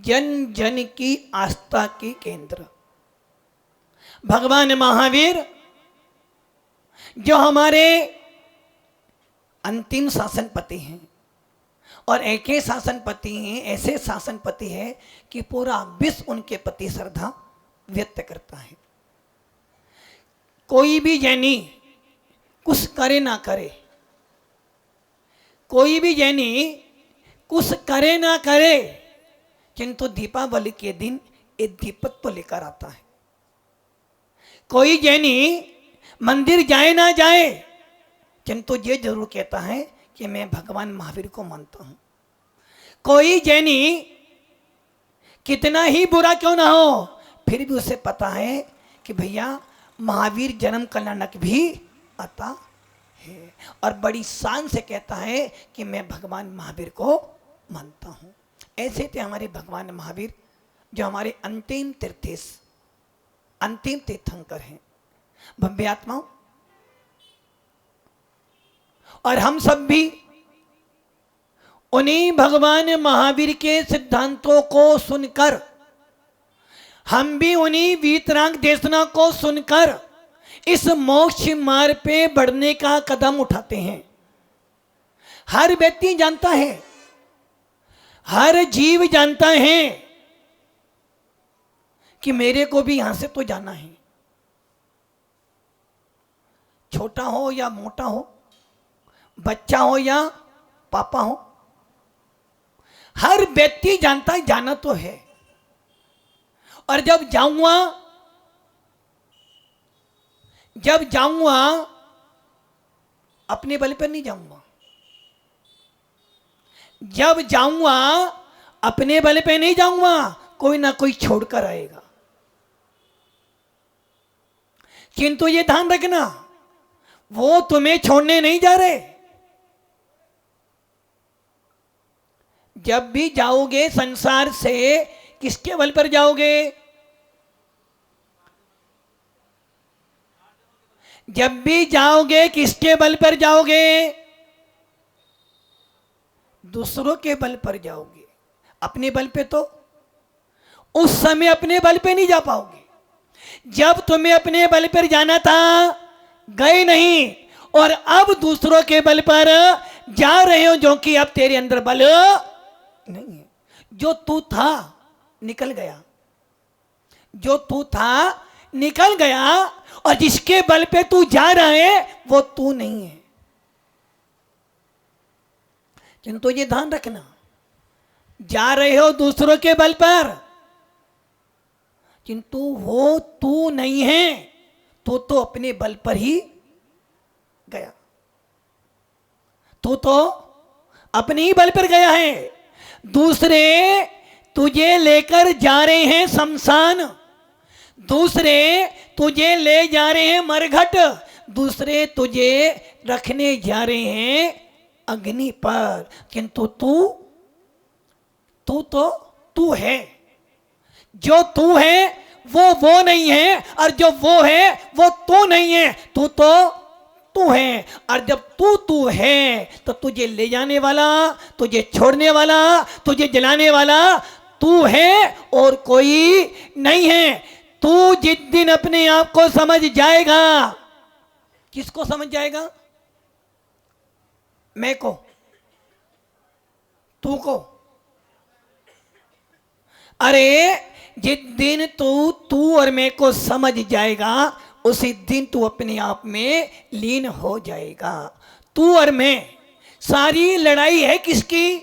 जन जन की आस्था के केंद्र। भगवान महावीर जो हमारे अंतिम शासनपति हैं और ऐसे शासनपति हैं, ऐसे शासनपति हैं कि पूरा विश्व उनके प्रति श्रद्धा व्यक्त करता है। कोई भी जैनी कुछ करे ना करे, कोई भी जैनी कुछ करे ना करे, किंतु दीपावली के दिन एक दीपक तो लेकर आता है। कोई जैनी मंदिर जाए ना जाए, किंतु ये जरूर कहता है कि मैं भगवान महावीर को मानता हूं। कोई जैनी कितना ही बुरा क्यों ना हो, फिर भी उसे पता है कि भैया महावीर जन्म कल्याणक भी आता है, और बड़ी शान से कहता है कि मैं भगवान महावीर को मानता हूं। ऐसे थे हमारे भगवान महावीर, जो हमारे अंतिम तीर्थंकर हैं, भव्य आत्माओं। और हम सब भी उन्हीं भगवान महावीर के सिद्धांतों को सुनकर, हम भी उन्हीं वीतराग देशना को सुनकर इस मोक्ष मार्ग पे बढ़ने का कदम उठाते हैं। हर व्यक्ति जानता है, हर जीव जानता है कि मेरे को भी यहां से तो जाना है। छोटा हो या मोटा हो, बच्चा हो या पापा हो, हर व्यक्ति जानता है जाना तो है। और जब जाऊंगा अपने बल पर नहीं जाऊंगा। जब जाऊंगा अपने बल पे नहीं जाऊंगा, कोई ना कोई छोड़कर आएगा। किंतु ये ध्यान रखना, वो तुम्हें छोड़ने नहीं जा रहे। जब भी जाओगे संसार से, किसके बल पर जाओगे? जब भी जाओगे किसके बल पर जाओगे? दूसरों के बल पर जाओगे। अपने बल पे तो उस समय अपने बल पे नहीं जा पाओगे। जब तुम्हें अपने बल पर जाना था, गए नहीं, और अब दूसरों के बल पर जा रहे हो, जो कि अब तेरे अंदर बल नहीं है। जो तू था निकल गया, जो तू था निकल गया, और जिसके बल पे तू जा रहा है वो तू नहीं है। किंतु ये ध्यान रखना, जा रहे हो दूसरों के बल पर, किंतु वो तू नहीं है। तो अपने बल पर ही गया, तो अपने ही बल पर गया है। दूसरे तुझे लेकर जा रहे हैं शमशान, दूसरे तुझे ले जा रहे हैं मरघट, दूसरे तुझे रखने जा रहे हैं अग्नि पर, किंतु तू है। जो तू है वो नहीं है, और जो वो है वो तू नहीं है। तू है, और जब तू है तो तुझे ले जाने वाला, तुझे छोड़ने वाला, तुझे जलाने वाला तू है और कोई नहीं है। तू जिस दिन अपने आप को समझ जाएगा, किसको समझ जाएगा? मैं को, तू को। अरे जिस दिन तू और मैं को समझ जाएगा, उसी दिन तू अपने आप में लीन हो जाएगा। तू और मैं, सारी लड़ाई है किसकी?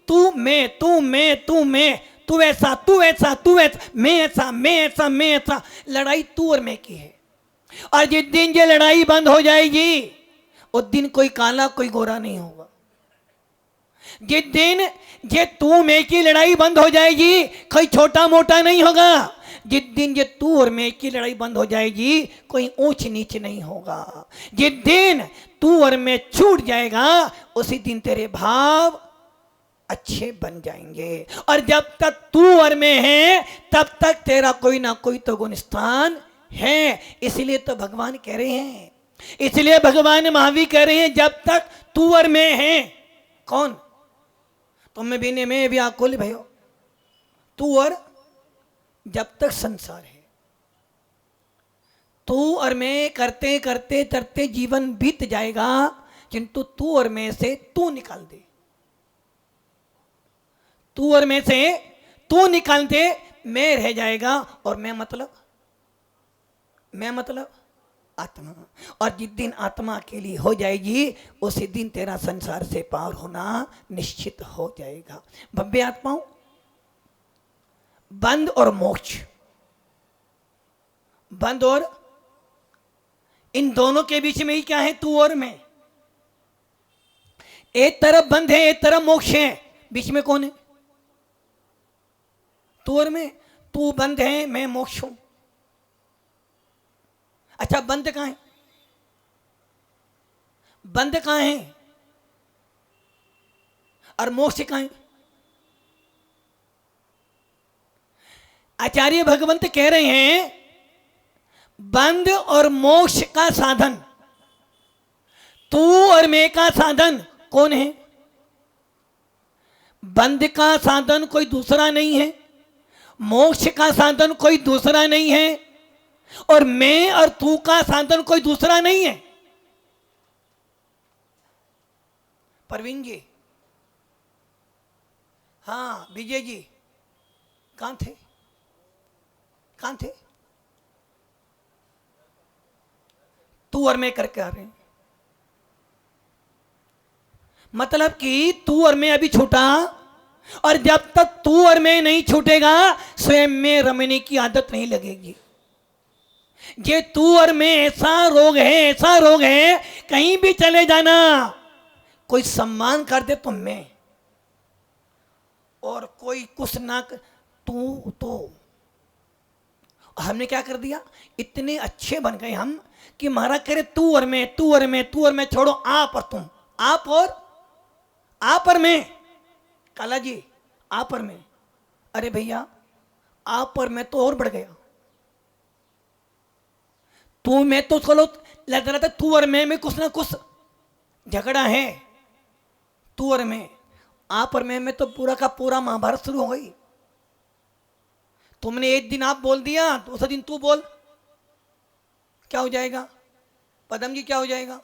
तू मैं, तू मैं, तू मैं, तू ऐसा, तू ऐसा, तू ऐसा, मैं ऐसा, मैं ऐसा, मैं ऐसा। लड़ाई तू और मैं की है। और जिस दिन ये लड़ाई बंद हो जाएगी, उस दिन कोई काला कोई गोरा नहीं होगा। जिस दिन ये तू मैं की लड़ाई बंद हो जाएगी, कोई छोटा मोटा नहीं होगा। जिस दिन ये तू और मैं की लड़ाई बंद हो जाएगी, कोई ऊंच नीच नहीं होगा। जिस दिन तू और मैं छूट जाएगा, उसी दिन तेरे भाव अच्छे बन जाएंगे। और जब तक तू और मैं है, तब तक तेरा कोई ना कोई तो गुण स्थान है। इसलिए तो भगवान कह रहे हैं, इसलिए भगवान महावीर कह रहे हैं, जब तक तू और मैं है। कौन? तुम में भी ने मैं भी आकुल भयो, तू और जब तक संसार है, तू और मैं करते करते करते जीवन बीत जाएगा, किंतु तू और मैं से तू निकाल दे, तू और मैं से तू निकाल दे, मैं रह जाएगा। और मैं मतलब आत्मा। और जिस दिन आत्मा अकेली हो जाएगी उसी दिन तेरा संसार से पार होना निश्चित हो जाएगा। भव्य आत्माओं, बंध और मोक्ष, बंध और इन दोनों के बीच में ही क्या है? तू और मैं। एक तरफ बंध है, एक तरफ मोक्ष है, बीच में कौन है? तू और मैं। तू बंध है, मैं मोक्ष हूं। अच्छा, बंध कहां है? बंध कहां है और मोक्ष कहां है? आचार्य भगवंत कह रहे हैं बंध और मोक्ष का साधन, तू और मैं का साधन कौन है? बंध का साधन कोई दूसरा नहीं है, मोक्ष का साधन कोई दूसरा नहीं है, और मैं और तू का साधन कोई दूसरा नहीं है। परवीन जी, हाँ विजय जी, कहां थे? कहां थे? तू और मैं करके आ रहे हैं। मतलब कि तू और मैं अभी छूटा, और जब तक तू और मैं नहीं छूटेगा स्वयं में रमने की आदत नहीं लगेगी। ये तू और मैं ऐसा रोग है, ऐसा रोग है, कहीं भी चले जाना, कोई सम्मान कर दे तो मैं, और कोई कुछ ना तू तो। हमने क्या कर दिया? इतने अच्छे बन गए हम कि महाराज कह रहे तू और मैं, तू और मैं, तू और मैं छोड़ो, आप और तुम, आप और मैं। काला जी, आप और मैं। अरे भैया, आप और मैं तो और बढ़ गया। तू मैं तो चलो लग रहा था, तू और मैं में कुछ ना कुछ झगड़ा है। तू और मैं, आप और मैं में तो पूरा का पूरा महाभारत शुरू हो गई। तुमने एक दिन आप बोल दिया, दूसरे दिन तू बोल, क्या हो जाएगा? पदम जी क्या हो जाएगा?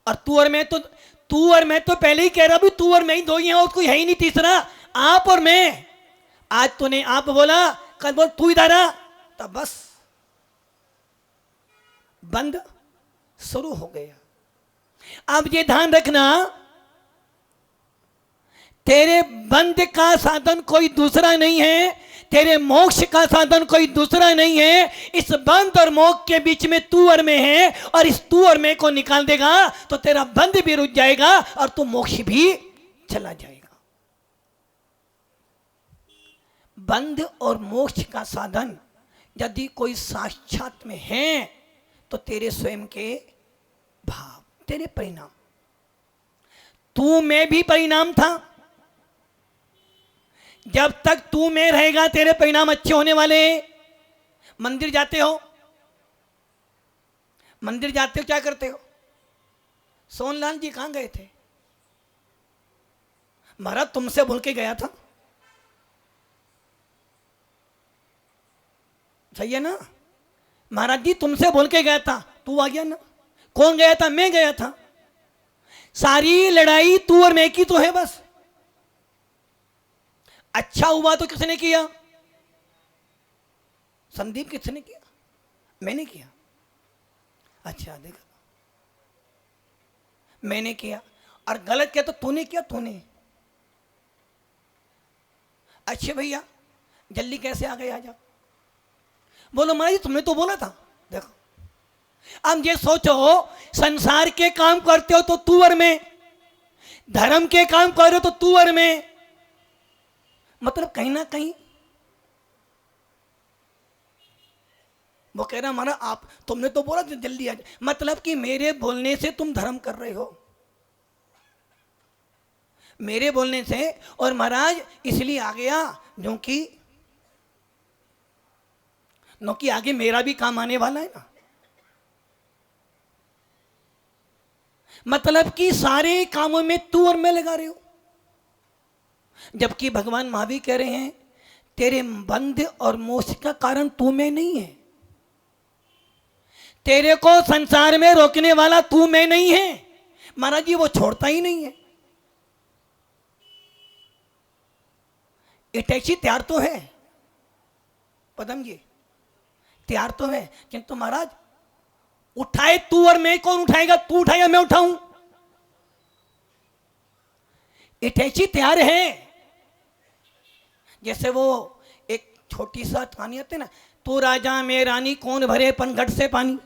और तू और मैं तो पहले ही कह रहा भी तू और मैं ही दो ही हैं, और कोई है ही नहीं तीसरा। आप और मैं, आज तूने आप बोला, कल बोल तू इधर आ, तब बस बंद शुरू हो गया। अब ये ध्यान रखना, तेरे बंद का साधन कोई दूसरा नहीं है, तेरे मोक्ष का साधन कोई दूसरा नहीं है। इस बंद और मोक्ष के बीच में तू और मैं है, और इस तू और मैं को निकाल देगा तो तेरा बंद भी रुक जाएगा और तू मोक्ष भी चला जाएगा। बंद और मोक्ष का साधन यदि कोई साक्षात में है तो तेरे स्वयं के भाव, तेरे परिणाम। तू में भी परिणाम था, जब तक तू में रहेगा तेरे परिणाम अच्छे होने वाले। मंदिर जाते हो, क्या करते हो? सोनलाल जी कहां गए थे? महाराज तुमसे बोल के गया था, सही है ना? महाराज जी तुमसे बोल के गया था, तू आ गया ना? कौन गया था? मैं गया था। सारी लड़ाई तू और मैं की तो है बस। अच्छा हुआ तो किसने किया? संदीप किसने किया? मैंने किया। अच्छा देखा, मैंने किया। और गलत किया तो तूने किया, तूने। अच्छे भैया जल्दी कैसे आ गए? आ जाओ। बोलो महाराज तुमने तो बोला था। देखो, अब ये सोचो, संसार के काम करते हो तो तू और मैं, धर्म के काम कर रहे हो तो तू और मैं, मतलब कहीं ना कहीं वो कह रहा हमारा आप, तुमने तो बोला जल्दी आ जाए, मतलब कि मेरे बोलने से तुम धर्म कर रहे हो, मेरे बोलने से। और महाराज इसलिए आ गया क्योंकि आगे मेरा भी काम आने वाला है ना। मतलब कि सारे कामों में तू और मैं लगा रहे हो, जबकि भगवान महावीर कह रहे हैं तेरे बंध और मोक्ष का कारण तू में नहीं है। तेरे को संसार में रोकने वाला तू में नहीं है। महाराज जी वो छोड़ता ही नहीं है। ये टैक्सी तैयार तो है, पदम जी तैयार तो है, किंतु महाराज उठाए तू और मैं, कौन उठाएगा? तू उठाएगा मैं उठाऊं? ये टैक्सी तैयार है। जैसे वो एक छोटी सा कहानी आती है ना, तू राजा मैं रानी कौन भरे पनघट से पानी,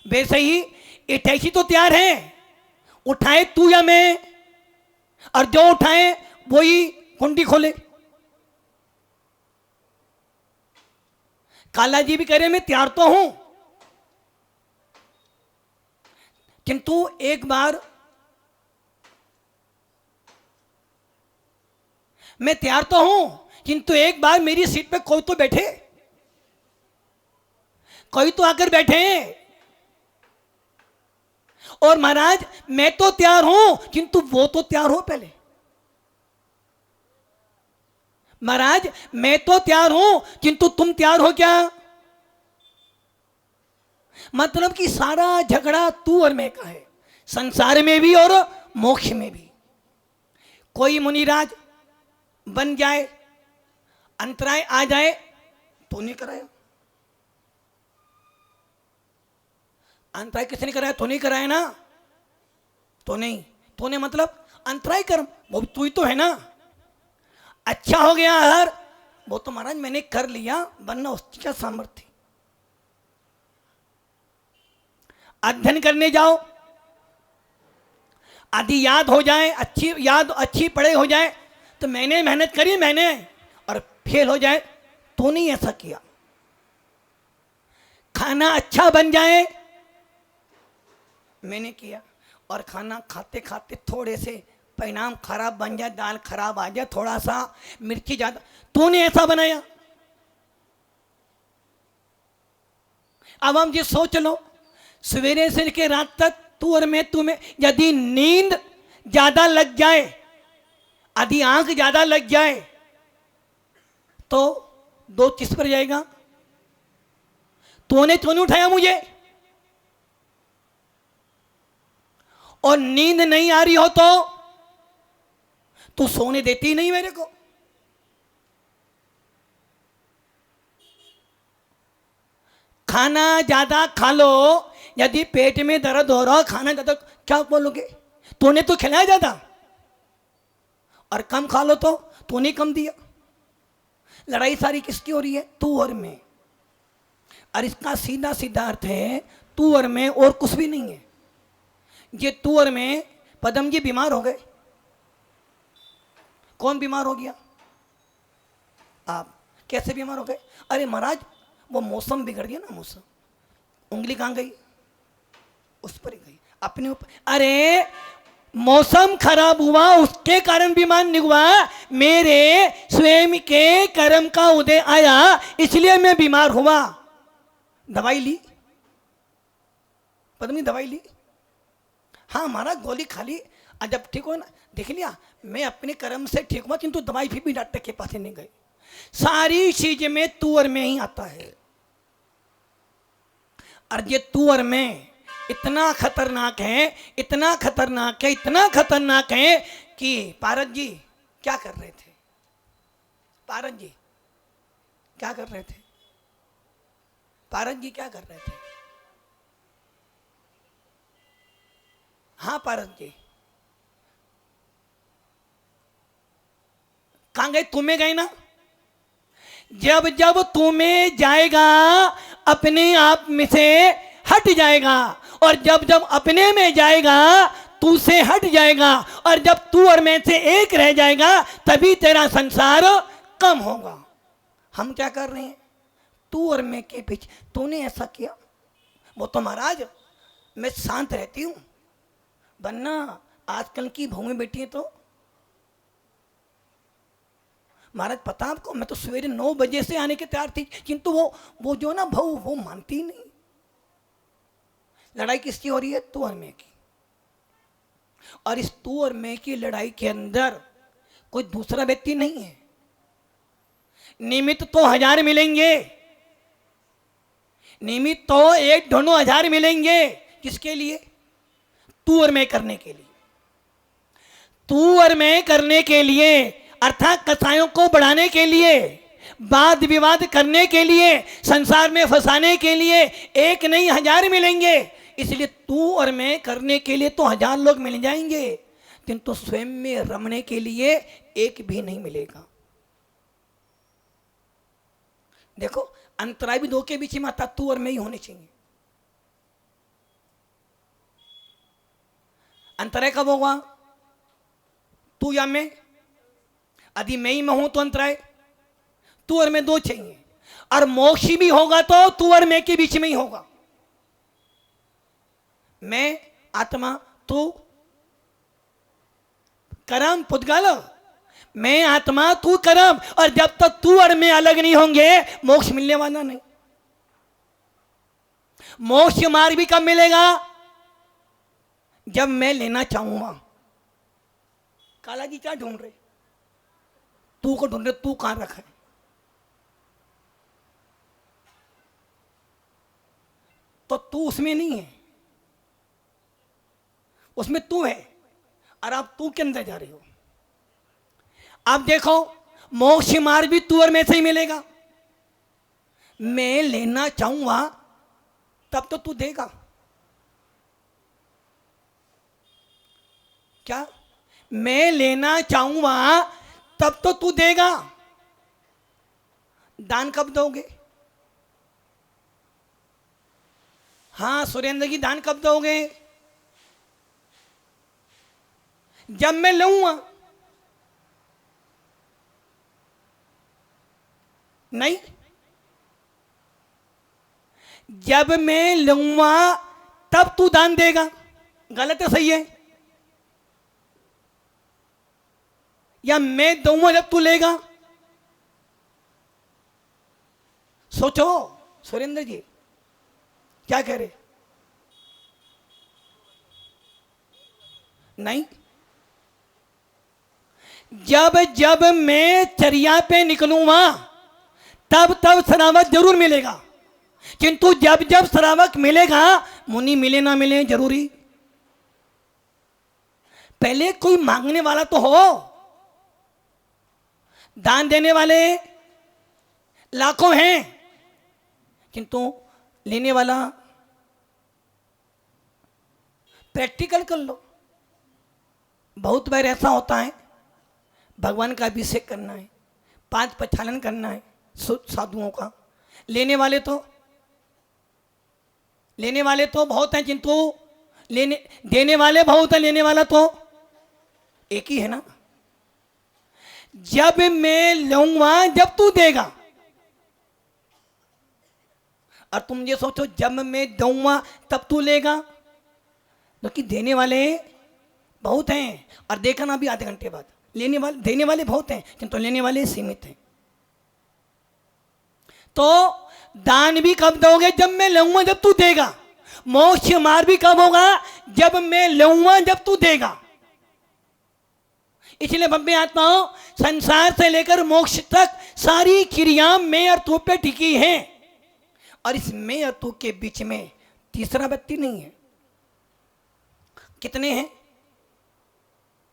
वैसे ही ये टैक्सी तो तैयार है, उठाए तू या मैं, और जो उठाए वही कुंडी खोले। काला जी भी कह रहे मैं तैयार तो हूं, किंतु एक बार मैं तैयार तो हूं, किंतु एक बार मेरी सीट पे कोई तो बैठे, कोई तो आकर बैठे। और महाराज मैं तो तैयार हूं, किंतु वो तो तैयार हो पहले। महाराज मैं तो तैयार हूं, किंतु तुम तैयार हो क्या? मतलब कि सारा झगड़ा तू और मैं का है, संसार में भी और मोक्ष में भी। कोई मुनिराज बन जाए, अंतराय आ जाए तो नहीं कराया। अंतराय किसने कराया? तो नहीं कराया ना, तो नहीं, तो ने मतलब अंतराय कर्म, वो तू ही तो है ना। अच्छा हो गया हर, वो तो महाराज मैंने कर लिया, वरना उसकी क्या सामर्थ्य। अध्ययन करने जाओ, आदि याद हो जाए, अच्छी याद अच्छी पढ़े हो जाए, तो मैंने मेहनत करी मैंने, और फेल हो जाए तो नहीं ऐसा किया। खाना अच्छा बन जाए मैंने किया, और खाना खाते खाते थोड़े से परिणाम खराब बन जाए, दाल खराब आ जाए, थोड़ा सा मिर्ची ज्यादा, तूने ऐसा बनाया। अब हम ये सोच लो, सवेरे से लेकर रात तक तू और मैं, तुम्हें यदि नींद ज्यादा लग जाए, यदि आंख ज्यादा लग जाए, तो दो किस पर जाएगा? तूने तो नहीं उठाया मुझे, और नींद नहीं आ रही हो तो तू सोने देती नहीं मेरे को। खाना ज्यादा खा लो, यदि पेट में दर्द हो रहा, खाना ज्यादा, क्या बोलोगे? तूने तो खिलाया ज्यादा, और कम खा लो तो तूने कम दिया। लड़ाई सारी किसकी हो रही है? तू और मैं। और इसका सीधा सीधा अर्थ है तू और मैं, और कुछ भी नहीं है। ये तू और मैं, पदम जी बीमार हो गए। कौन बीमार हो गया? आप। कैसे बीमार हो गए? अरे महाराज वो मौसम बिगड़ गया ना, मौसम। उंगली कहां गई? उस पर ही गई, अपने ऊपर। अरे मौसम खराब हुआ उसके कारण बीमार नहीं हुआ, मेरे स्वयं के कर्म का उदय आया इसलिए मैं बीमार हुआ। दवाई ली पद्मी, दवाई ली, हाँ महाराज गोली खा ली, जब ठीक हो ना, देख लिया मैं अपने कर्म से ठीक हुआ, किंतु दवाई फिर भी डॉक्टर के पास नहीं गई। सारी चीज में तू और मैं ही आता है। और ये तू और मैं इतना खतरनाक है, इतना खतरनाक है, इतना खतरनाक है कि पारस जी क्या कर रहे थे? पारस जी क्या कर रहे थे? पारस जी क्या कर रहे थे? हाँ पारस जी कहां गए? तुम्हें गए ना। जब जब तुम्हें जाएगा अपने आप में से हट जाएगा, और जब जब अपने में जाएगा तू से हट जाएगा, और जब तू और मैं से एक रह जाएगा तभी तेरा संसार कम होगा। हम क्या कर रहे हैं? तू और मैं के पीछे। तूने ऐसा किया, वो तो महाराज मैं शांत रहती हूं, वरना आजकल की बहुएं बेटी है तो महाराज पता आपको, मैं तो सवेरे 9 बजे से आने के तैयार थी, किंतु वो जो ना बहू वो मानती नहीं। लड़ाई किसकी हो रही है? तू और मैं की। और इस तू और मैं की लड़ाई के अंदर कोई दूसरा व्यक्ति नहीं है। निमित्त तो 1000 मिलेंगे, निमित्त तो 1 ढूंढो 1000 मिलेंगे। किसके लिए? तू और मैं करने के लिए, तू और मैं करने के लिए, अर्थात कसायों को बढ़ाने के लिए, वाद विवाद करने के लिए, संसार में फंसाने के लिए 1 नहीं 1000 मिलेंगे। इसलिए तू और मैं करने के लिए तो 1000 लोग मिल जाएंगे, किंतु स्वयं में रमने के लिए 1 भी नहीं मिलेगा। देखो अंतराय भी 2 के बीच में आता, तू और मैं ही होने चाहिए। अंतराय कब होगा? तू या मैं। यदि मैं ही मैं हूं तो अंतराय, तू और मैं 2 चाहिए। और मोक्ष भी होगा तो तू और मैं के बीच में ही होगा। मैं आत्मा, तू करम पुद्गल, मैं आत्मा तू करम। और जब तक तू और मैं अलग नहीं होंगे मोक्ष मिलने वाला नहीं। मोक्ष मार्ग भी कब मिलेगा? जब मैं लेना चाहूंगा। काला जी क्या ढूंढ रहे? तू को ढूंढ रहे, तू कहां रखा है? तो तू उसमें नहीं है, उसमें तू है और आप तू के अंदर जा रहे हो। आप देखो मोक्ष मार्ग भी तू और मैं से ही मिलेगा। मैं लेना चाहूंगा तब तो तू देगा। क्या? मैं लेना चाहूंगा तब तो तू देगा। दान कब दोगे? हाँ सुरेंद्र जी, दान कब दोगे? जब मैं लूंगा। नहीं, जब मैं लूंगा तब तू दान देगा। गलत है सही है? या मैं दूंगा जब तू लेगा? सोचो सुरेंद्र जी क्या कह रहे? नहीं, जब जब मैं चर्या पे निकलूंगा तब तब श्रावक जरूर मिलेगा। किंतु जब जब श्रावक मिलेगा मुनि मिले ना मिले जरूरी। पहले कोई मांगने वाला तो हो। दान देने वाले लाखों हैं किंतु लेने वाला। प्रैक्टिकल कर लो। बहुत बार ऐसा होता है, भगवान का अभिषेक करना है, 5 प्रक्षालन करना है साधुओं का। लेने वाले तो बहुत हैं किंतु देने वाले बहुत हैं, लेने वाला तो एक ही है ना। जब मैं लूंगा जब तू देगा। और तुम ये सोचो जब मैं दूंगा तब तू लेगा, क्योंकि देने वाले बहुत हैं और देखना भी आधे घंटे बाद। देने वाले बहुत हैं किंतु लेने वाले सीमित हैं। तो दान भी कब दोगे? जब मैं लूंगा जब तू देगा। मोक्ष मार्ग भी कब होगा? जब मैं लूंगा जब तू देगा। इसलिए भव्य आत्माओं, संसार से लेकर मोक्ष तक सारी क्रिया मैं और तू पे टिकी हैं। और इस मैं और तू के बीच में तीसरा व्यक्ति नहीं है। कितने हैं?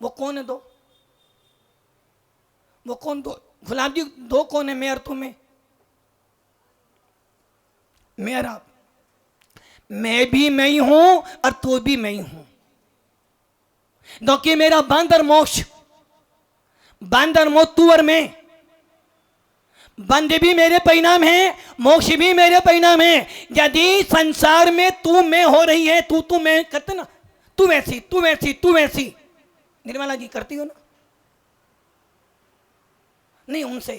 वो कौन है? 2। वो कौन? 2 गुलाब जी, 2 कौन है मैं और तू में? मैं और आप। मैं भी मैं ही हूं और तू भी मैं ही हूं। क्योंकि मेरा बंध और मोक्ष, बंध और मोक्ष तू और मैं। बंध भी मेरे परिणाम है, मोक्ष भी मेरे परिणाम है। यदि संसार में तू मैं हो रही है, तू मैं करते ना, तू वैसी निर्मला जी करती हो ना? नहीं, उनसे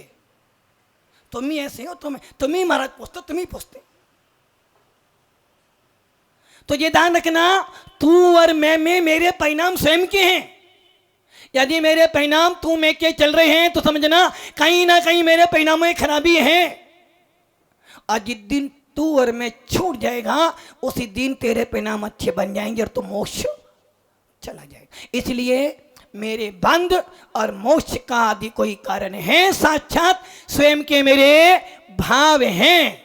तुम ही ऐसे हो, तुम ही महाराज पूछते, तुम ही पूछते। तो ये ध्यान रखना, तू और मैं में मेरे परिणाम स्वयं के हैं। यदि मेरे परिणाम तू मैं के चल रहे हैं तो समझना कहीं ना कहीं मेरे परिणामों में खराबी है। और जिस दिन तू और मैं छूट जाएगा उसी दिन तेरे परिणाम अच्छे बन जाएंगे और तू मोक्ष चला जाएगा। इसलिए मेरे बंध और मोक्ष का आदि कोई कारण है, साक्षात स्वयं के मेरे भाव हैं।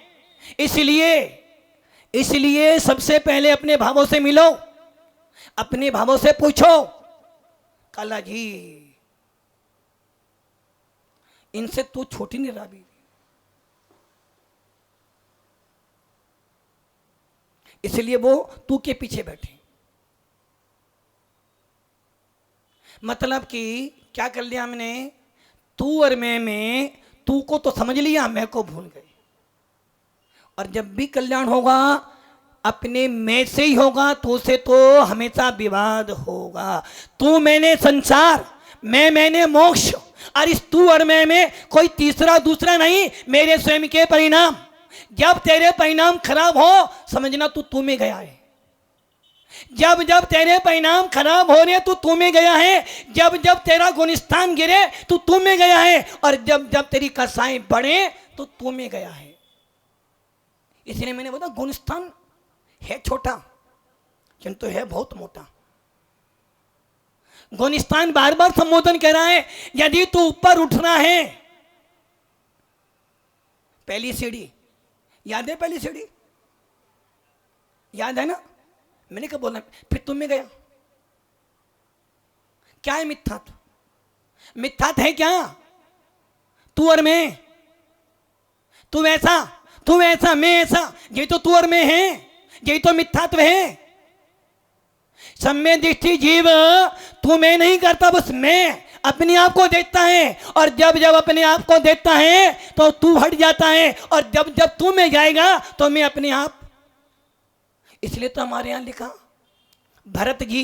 इसलिए सबसे पहले अपने भावों से मिलो, अपने भावों से पूछो, काला जी इनसे तू छोटी नहीं रहा भी, इसलिए वो तू के पीछे बैठे। मतलब कि क्या कर लिया हमने, तू और मैं में तू को तो समझ लिया, मैं को भूल गए। और जब भी कल्याण होगा अपने मैं से ही होगा, तू से तो हमेशा विवाद होगा। तू मैंने संसार, मैंने मोक्ष, और इस तू और मैं में कोई तीसरा दूसरा नहीं, मेरे स्वयं के परिणाम। जब तेरे परिणाम खराब हो समझना तू में गया है, जब जब तेरे परिणाम खराब हो रहे तू में गया है, जब जब तेरा गुणस्थान गिरे तू में गया है, और जब जब तेरी कसाई बढ़े तो तू में गया है। इसलिए मैंने बोला गुणस्थान है छोटा किंतु है बहुत मोटा। गुणस्थान बार बार संबोधन कर रहा है, यदि तू ऊपर उठना है, पहली सीढ़ी याद है, पहली सीढ़ी याद है ना, मैंने क्या बोला, फिर तुम में गया। क्या है मिथ्यात्व? मिथ्यात्व है क्या? तू और मैं, तू ऐसा मैं ऐसा, ये तो तू और मैं है, यही तो मिथ्यात्व है। सम्यक दृष्टि जीव तू मैं नहीं करता, बस मैं अपने आप को देखता है, और जब जब अपने आप को देखता है तो तू हट जाता है, और जब जब तू में जाएगा तो मैं अपने आप। इसलिए तो हमारे यहां लिखा भरत जी,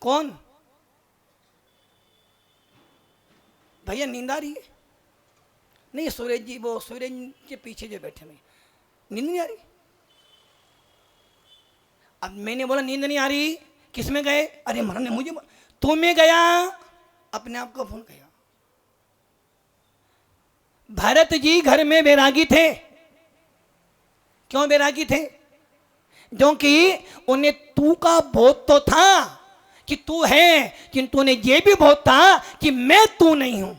कौन भैया नींद आ रही है? नहीं सूरज जी, वो सूरज के पीछे जो बैठे में नींद नहीं आ रही। अब मैंने बोला नींद नहीं आ रही, किस में गए? अरे महाराज ने मुझे, तू में गया, अपने आप को फोन किया। भरत जी घर में बैरागी थे। क्यों बैरागी थे? क्योंकि उन्हें तू का बोध तो था कि तू है, किंतु उन्हें यह भी बोध था कि मैं तू नहीं हूं।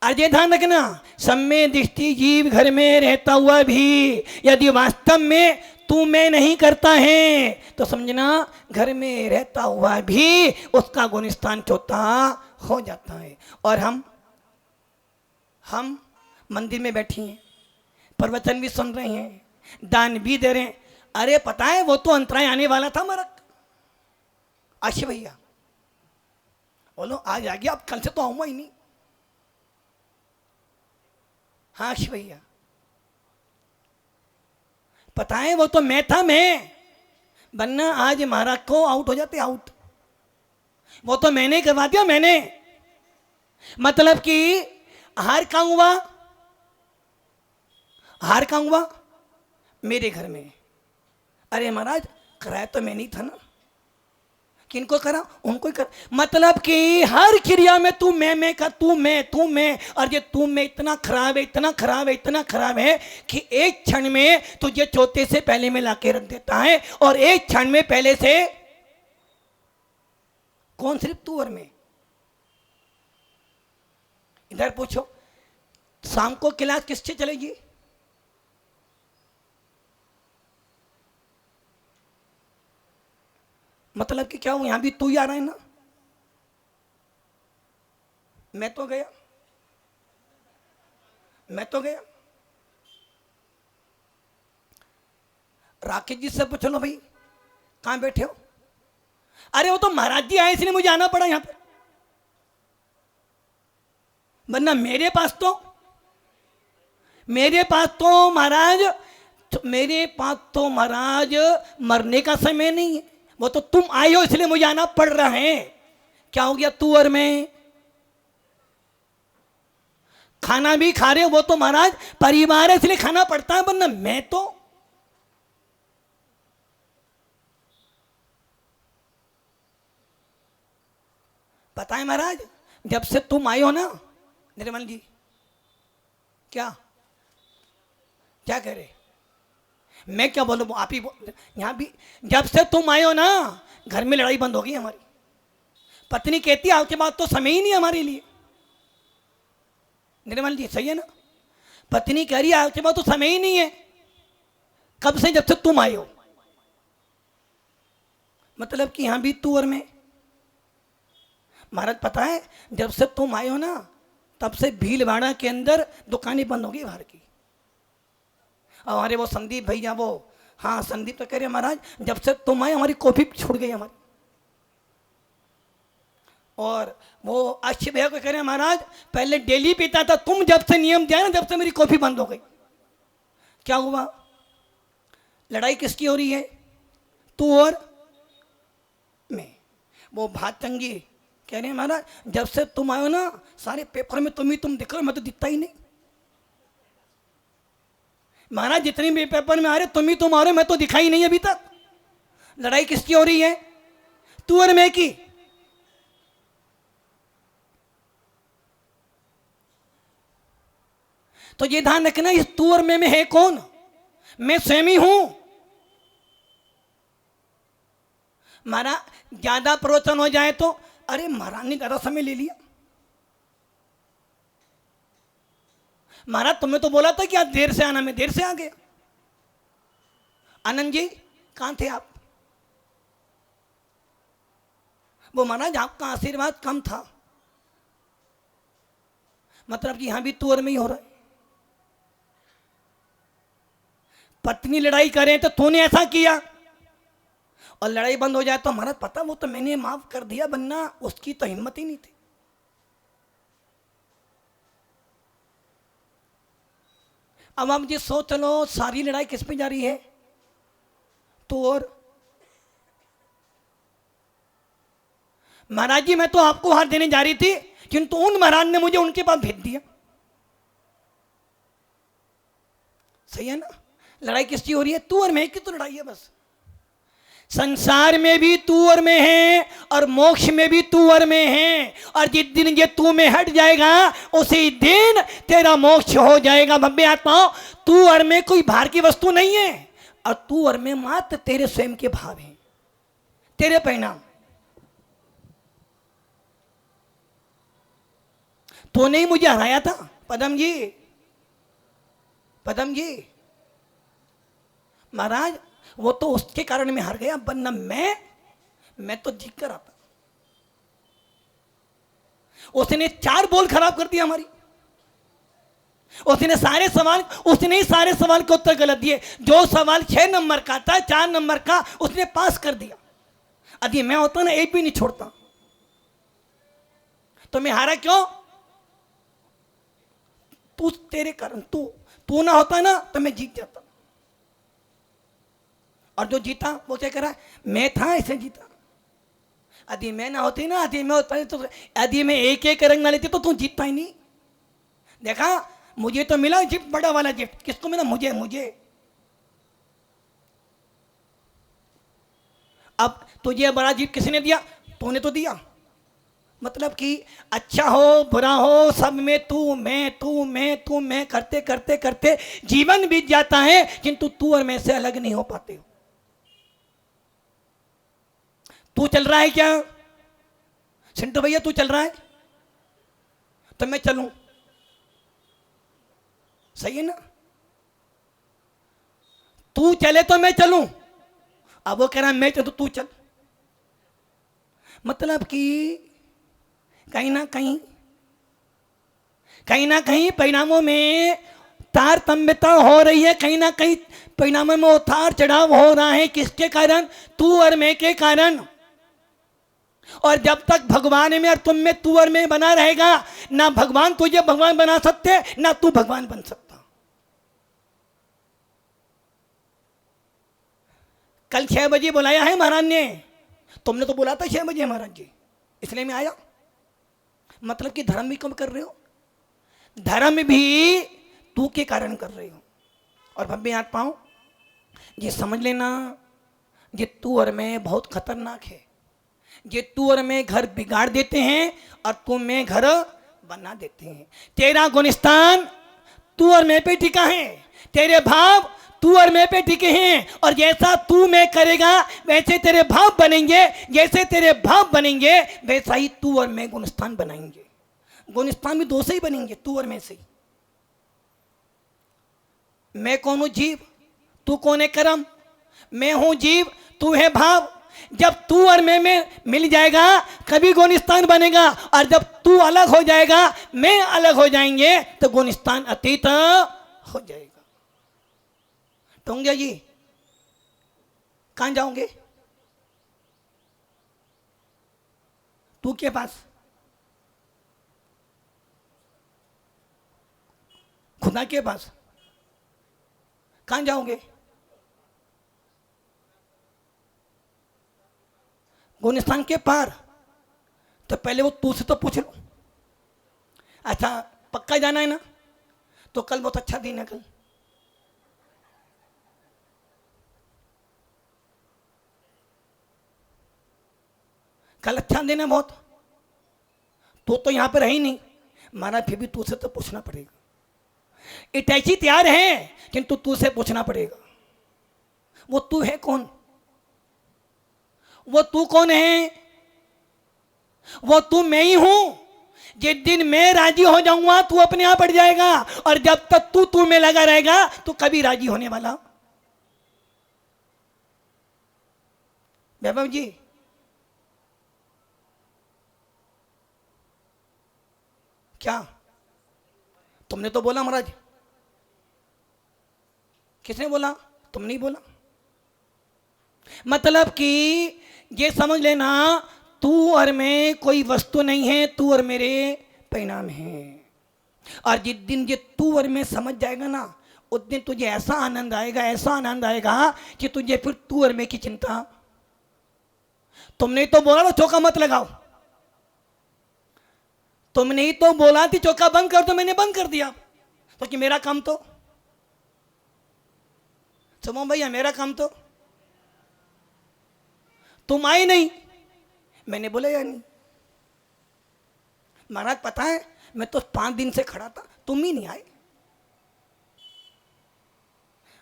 अजय ध्यान रखना, सम्यक दृष्टि जीव घर में रहता हुआ भी यदि वास्तव में तू मैं नहीं करता है तो समझना घर में रहता हुआ भी उसका गुणस्थान चौथा हो जाता है। और हम मंदिर में बैठी हैं, प्रवचन भी सुन रहे हैं, दान भी दे रहे हैं। अरे पता है वो तो अंतराय आने वाला था मरक। आशी भैया बोलो आज आ गया, अब कल से तो आऊंगा ही नहीं। हाँ आशी भैया पता है वो तो मैं था, मैं वरना आज महाराज को आउट हो जाते, आउट। वो तो मैंने करवा दिया, मैंने। मतलब कि हार कहां हुआ? हार कहां हुआ? मेरे घर में। अरे महाराज कराया तो मैं नहीं था ना, किनको करा? उनको ही कर। मतलब कि हर क्रिया में तू मैं कर, तू मैं, और ये तू मैं इतना खराब है, इतना खराब है, इतना खराब है कि एक क्षण में तुझे चौथे से पहले में लाके रख देता है, और एक क्षण में पहले से कौन? सिर्फ तू और मैं। इधर पूछो शाम को क्लास किससे चलेगी? मतलब कि क्या हो, यहां भी तू ही आ रहा है ना? मैं तो गया। राकेश जी से पूछ लो भाई कहां बैठे हो? अरे वो तो महाराज जी आए इसलिए मुझे आना पड़ा यहां पर, वरना मेरे पास तो महाराज मरने का समय नहीं है। वो तो तुम आए हो इसलिए मुझे आना पड़ रहा है। क्या हो गया? तू और मैं खाना भी खा रहे हो, वो तो महाराज परिवार है इसलिए खाना पड़ता है, वरना मैं तो। पता है महाराज जब से तुम आए हो ना निर्मल जी, क्या कह रहे? मैं क्या बोलूँ, आप ही यहाँ भी जब से तुम आए हो ना घर में लड़ाई बंद हो गई हमारी। पत्नी कहती है आपके बाद तो समय ही नहीं हमारे लिए। निर्मल जी सही है ना, पत्नी कह रही है आपके बाद तो समय ही नहीं है। कब से? जब से तुम आए हो। मतलब कि यहां भी तू और मैं। महाराज पता है जब से तुम आए हो ना तब से भीलवाड़ा के अंदर दुकानें बंद हो गई बाहर की। हमारे वो संदीप भैया, वो हाँ संदीप तो कह रहे महाराज जब से तुम आए हमारी कॉफी छूट गई हमारी। और वो अक्षय भैया को कह रहे महाराज पहले डेली पीता था, तुम जब से नियम दिया ना जब से मेरी कॉफी बंद हो गई। क्या हुआ? लड़ाई किसकी हो रही है? तू और मैं। वो भातंगी कह रहे हैं महाराज जब से तुम आए हो ना सारे पेपर में तुम दिख रहे हो, मैं तो दिखता ही नहीं। महाराज जितने भी पेपर में आ रहे तुम आ रहे हो, मैं तो दिखा ही नहीं अभी तक। लड़ाई किसकी हो रही है? तू और मैं की। तो ये ध्यान रखना इस तू और मैं में है कौन? मैं स्वयं ही हूं। महाराज ज्यादा प्रवचन हो जाए तो अरे महाराज ने ज्यादा समय ले लिया। महाराज तुमने तो बोला था कि आज देर से आना, मैं देर से आ गया। आनंद जी कहां थे आप? वो महाराज आपका आशीर्वाद कम था। मतलब कि यहां भी तू और मैं ही हो रहा है। पत्नी लड़ाई करे तो तूने ऐसा किया और लड़ाई बंद हो जाए तो महाराज पता वो तो मैंने माफ कर दिया, वरना उसकी तो हिम्मत ही नहीं थी। अब आप जी सोच लो सारी लड़ाई किस पे जा रही है? तो और महाराज जी मैं तो आपको हाथ देने जा रही थी किंतु उन महाराज ने मुझे उनके पास भेज दिया। सही है ना? लड़ाई किसकी हो रही है? तू और मैं की तो लड़ाई है बस। संसार में भी तू और मैं है और मोक्ष में भी तू और मैं है। और जिस दिन ये तू में हट जाएगा उसी दिन तेरा मोक्ष हो जाएगा। भव्य आत्माओं तू और मैं कोई बाहर की वस्तु नहीं है और तू और मैं मात्र तेरे स्वयं के भाव हैं, तेरे परिणाम। तूने ही मुझे हराया था पदम जी। पदम जी महाराज वो तो उसके कारण मैं हार गया, वरना मैं तो जीत कर आता। उसने 4 बॉल खराब कर दिया हमारी। उसने ही सारे सवाल के उत्तर गलत दिए। जो सवाल 6 नंबर का था 4 नंबर का उसने पास कर दिया। यदि मैं होता ना एक भी नहीं छोड़ता। तो मैं हारा क्यों? तू तेरे कारण, तू ना होता ना तो मैं जीत जाता। और जो जीता वो क्या करा? मैं था इसे जीता। यदि मैं ना होती ना, यदि मैं होता तो यदि मैं एक रंग ना लेती तो तू जीतता ही नहीं। देखा मुझे तो मिला गिफ्ट, बड़ा वाला गिफ्ट। किसको मिला? मुझे। अब तुझे बड़ा गिफ्ट किसने दिया? तूने तो दिया। मतलब कि अच्छा हो बुरा हो सब में तू मैं करते करते करते जीवन बीत जाता है किंतु तू और मैं से अलग नहीं हो पाते हो। तू चल रहा है क्या सिंटू भैया? तू चल रहा है तो मैं चलूं। सही है ना? तू चले तो मैं चलूं। अब वो कह रहा है मैं चल तो तू चल। मतलब कि कहीं ना कहीं परिणामों में तारतम्यता हो रही है। कहीं ना कहीं परिणामों में उतार चढ़ाव हो रहा है। किसके कारण? तू और मैं के कारण। और जब तक भगवान में और तुम में तू और मैं बना रहेगा, ना भगवान तुझे भगवान बना सकते ना तू भगवान बन सकता। कल 6 बजे बुलाया है महाराज ने। तुमने तो बोला था 6 बजे महाराज जी, इसलिए मैं आया। मतलब कि धर्म भी कम कर रहे हो, धर्म भी तू के कारण कर रहे हो। और भव्य आत्माओं ये समझ लेना, ये तू और मैं बहुत खतरनाक है। ये तू और मैं घर बिगाड़ देते हैं और तू मैं घर बना देते हैं। तेरा गुणस्थान तू और मैं पे टिका है, तेरे भाव तू और मैं पे टिके हैं, और जैसा तू मैं करेगा वैसे तेरे भाव बनेंगे, जैसे तेरे भाव बनेंगे वैसा ही तू और मैं गुणस्थान बनाएंगे। गुणस्थान भी दो से ही बनेंगे, तू और मैं से ही। मैं कौन हूं? जीव। तू कौन है? कर्म। मैं हूं जीव, तू है भाव। जब तू और मैं में मिल जाएगा कभी गुणस्थान बनेगा, और जब तू अलग हो जाएगा मैं अलग हो जाएंगे तो गुणस्थान अतीत हो जाएगा। टोंगिया जी कहां जाओगे? तू के पास, खुदा के पास। कहां जाओगे? गुणस्थान के पार। तो पहले वो तू से तो पूछ लो। अच्छा पक्का जाना है ना? तो कल बहुत अच्छा दिन है। कल अच्छा दिन है बहुत। तो यहां पर है ही नहीं, माना फिर भी तू से तो पूछना पड़ेगा। इटैची तैयार है किंतु तू से पूछना पड़ेगा। वो तू है कौन? वो तू कौन है? वो तू मैं ही हूं। जिस दिन मैं राजी हो जाऊंगा तू अपने आप बढ़ जाएगा, और जब तक तू में लगा रहेगा तो कभी राजी होने वाला। वैभव जी क्या तुमने तो बोला महाराज? किसने बोला? तुम नहीं बोला। मतलब कि ये समझ लेना, तू और मैं कोई वस्तु नहीं है, तू और मेरे परिणाम हैं। और जिस दिन ये तू और मैं समझ जाएगा ना, उस दिन तुझे ऐसा आनंद आएगा, ऐसा आनंद आएगा कि तुझे फिर तू और मैं की चिंता। तुमने तो बोला ना चौका मत लगाओ, तुमने ही तो बोला थी चौका बंद कर, तो मैंने बंद कर दिया। तो कि मेरा काम तो सुनो भैया, मेरा काम तो तुम आए नहीं, मैंने बोला या नहीं? महाराज पता है मैं तो 5 दिन से खड़ा था, तुम ही नहीं आए।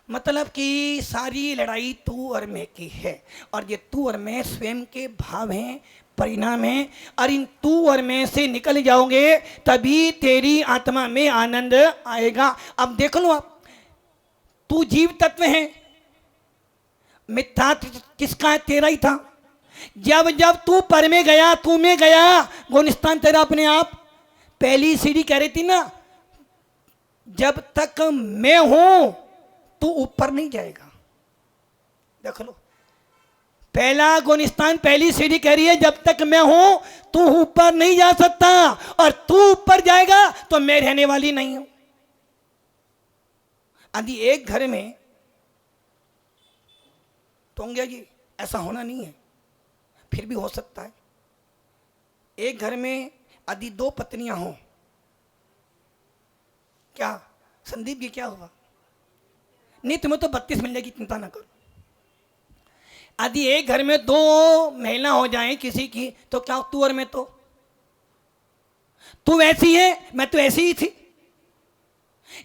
मतलब कि सारी लड़ाई तू और मैं की है, और ये तू और मैं स्वयं के भाव हैं, परिणाम है। और इन तू और मैं से निकल जाओगे तभी तेरी आत्मा में आनंद आएगा। अब देख लो, आप तू जीव तत्व है, मिथ्या किसका है? तेरा ही था। जब जब तू पर में गया, तू में गया, गुणस्थान तेरा अपने आप। पहली सीढ़ी कह रही थी ना, जब तक मैं हूं तू ऊपर नहीं जाएगा। देख लो, पहला गुणस्थान, पहली सीढ़ी कह रही है जब तक मैं हूं तू ऊपर नहीं जा सकता, और तू ऊपर जाएगा तो मैं रहने वाली नहीं हूं। यदि एक घर में, टोंगिया जी ऐसा होना नहीं है, फिर भी हो सकता है, एक घर में यदि 2 पत्नियां हों, क्या संदीप जी क्या हुआ? नहीं, तुम्हें तो 32 मिल जाएगी, चिंता ना करो। यदि एक घर में 2 महिला हो जाएं किसी की, तो क्या तू और मैं तो, तू वैसी है मैं तो ऐसी ही थी।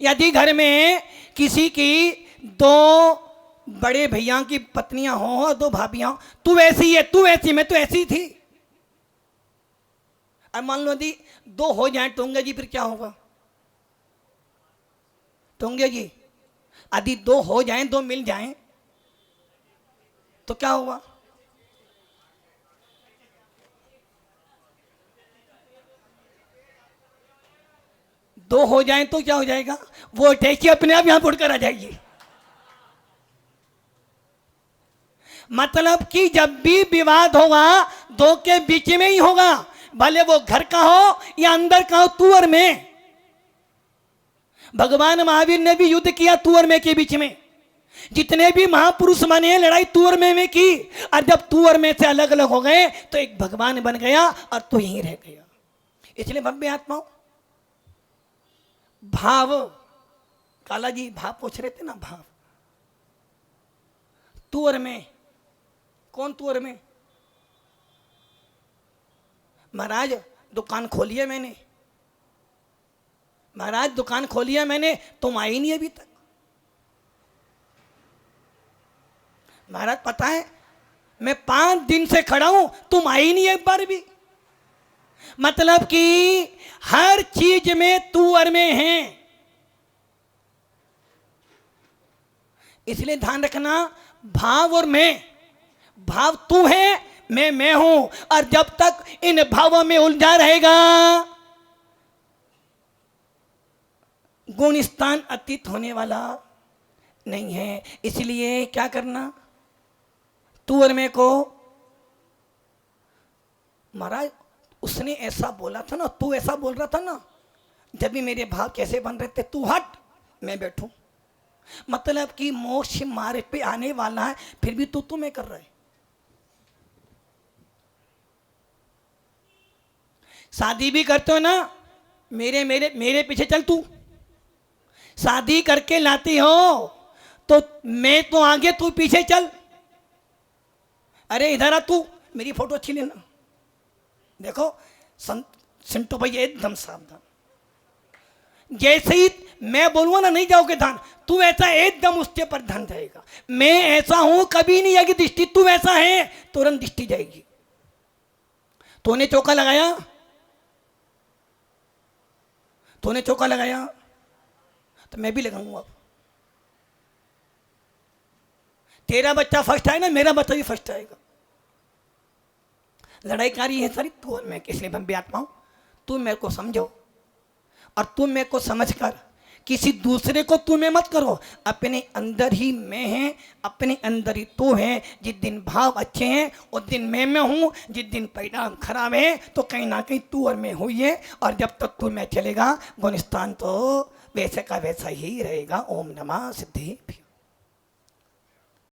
यदि घर में किसी की 2 बड़े भैया की पत्नियां हो और 2 भाभियां, तू ऐसी है, तू ऐसी, मैं तो ऐसी थी। अब मान लो यदि 2 हो जाए टोंगे जी, फिर क्या होगा? टोंगे जी यदि 2 हो जाएं, 2 मिल जाएं तो क्या होगा? दो हो जाएं तो क्या हो जाएगा? वो टैक्सी अपने आप यहां उड़कर आ जाएगी। मतलब कि जब भी विवाद होगा 2 के बीच में ही होगा, भले वो घर का हो या अंदर का हो, तू और मैं। भगवान महावीर ने भी युद्ध किया तू और मैं के बीच में। जितने भी महापुरुष बने लड़ाई तू और मैं में की, और जब तू और मैं से अलग अलग हो गए तो एक भगवान बन गया और तू यहीं रह गया। इसलिए भव्य आत्माओं, भाव, काला जी भाव पूछ रहे थे ना, भाव, तू और मैं, कौन तू और मैं? महाराज दुकान खोली है मैंने, महाराज दुकान खोली है मैंने, तुम आई नहीं अभी तक। महाराज पता है मैं 5 दिन से खड़ा हूं, तुम आई नहीं एक बार भी। मतलब कि हर चीज में तू और मैं हैं। इसलिए ध्यान रखना, भाव और मैं, भाव तू है, मैं हूं, और जब तक इन भावों में उलझा रहेगा गुण स्थान अतीत होने वाला नहीं है। इसलिए क्या करना, तू और मैं को, महाराज उसने ऐसा बोला था ना, तू ऐसा बोल रहा था ना, जब भी मेरे भाव कैसे बन रहे थे, तू हट मैं बैठूं। मतलब कि मोक्ष मार्ग पे आने वाला है, फिर भी तू मैं कर रहा है। शादी भी करते हो ना, मेरे मेरे मेरे पीछे चल तू। शादी करके लाती हो तो मैं तो आगे, तू पीछे चल। अरे इधर आ तू, मेरी फोटो अच्छी लेना। देखो संतू भाई एकदम सावधान, जैसे ही मैं बोलूंगा ना नहीं जाओगे ध्यान, तू ऐसा एकदम उसके पर ध्यान जाएगा। मैं ऐसा हूं कभी नहीं जाएगी दृष्टि, तू ऐसा है तुरंत दृष्टि जाएगी। तूने चौका लगाया, तूने चौका लगाया तो मैं भी लगाऊंगा। अब तेरा बच्चा फर्स्ट आएगा, मेरा बच्चा भी फर्स्ट आएगा। लड़ाईकारी है सारी तू और मैं, इसलिए मैं भी आत्मा हूं। तू मेरे को समझो और तू मेरे को समझकर किसी दूसरे को तू में मत करो। अपने अंदर ही मैं है, अपने अंदर ही तू है। जिस दिन भाव अच्छे हैं उस दिन मैं हूं, जिस दिन परिणाम खराब है तो कहीं ना कहीं तू और मैं हुई है। और जब तक तू मैं चलेगा गुणस्थान तो वैसे का वैसा ही रहेगा। ओम नमः सिद्धि।